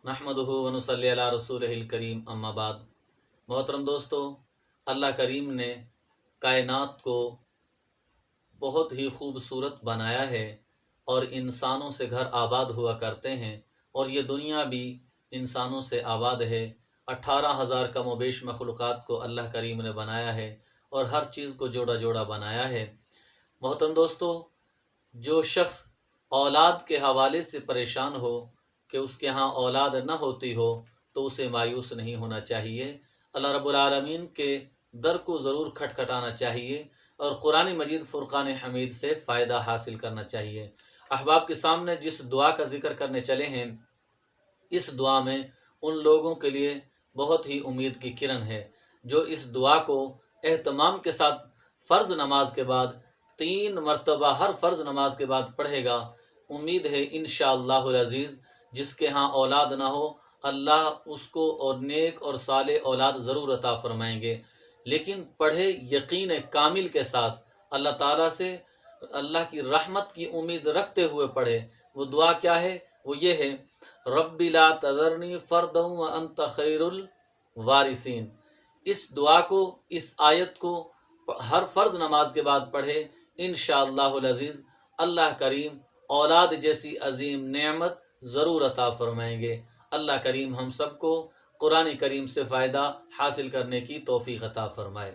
نحمدہ و نصلی علی رسولہ الکریم، اما بعد۔ محترم دوستو، اللہ کریم نے کائنات کو بہت ہی خوبصورت بنایا ہے اور انسانوں سے گھر آباد ہوا کرتے ہیں، اور یہ دنیا بھی انسانوں سے آباد ہے۔ 18,000 کم و بیش مخلوقات کو اللہ کریم نے بنایا ہے اور ہر چیز کو جوڑا جوڑا بنایا ہے۔ محترم دوستو، جو شخص اولاد کے حوالے سے پریشان ہو کہ اس کے ہاں اولاد نہ ہوتی ہو تو اسے مایوس نہیں ہونا چاہیے۔ اللہ رب العالمین کے در کو ضرور کھٹکھٹانا چاہیے اور قرآن مجید فرقان حمید سے فائدہ حاصل کرنا چاہیے۔ احباب کے سامنے جس دعا کا ذکر کرنے چلے ہیں، اس دعا میں ان لوگوں کے لیے بہت ہی امید کی کرن ہے جو اس دعا کو اہتمام کے ساتھ فرض نماز کے بعد 3 مرتبہ ہر فرض نماز کے بعد پڑھے گا۔ امید ہے انشاء العزیز جس کے ہاں اولاد نہ ہو، اللہ اس کو اور نیک اور صالح اولاد ضرور عطا فرمائیں گے، لیکن پڑھے یقین کامل کے ساتھ، اللہ تعالیٰ سے اللہ کی رحمت کی امید رکھتے ہوئے پڑھے۔ وہ دعا کیا ہے؟ وہ یہ ہے، رب لا تذرنی فردا وانت خیر الوارثین۔ اس دعا کو، اس آیت کو ہر فرض نماز کے بعد پڑھے، انشاءاللہ العزیز اللہ کریم اولاد جیسی عظیم نعمت ضرور عطا فرمائیں گے۔ اللہ کریم ہم سب کو قرآن کریم سے فائدہ حاصل کرنے کی توفیق عطا فرمائے۔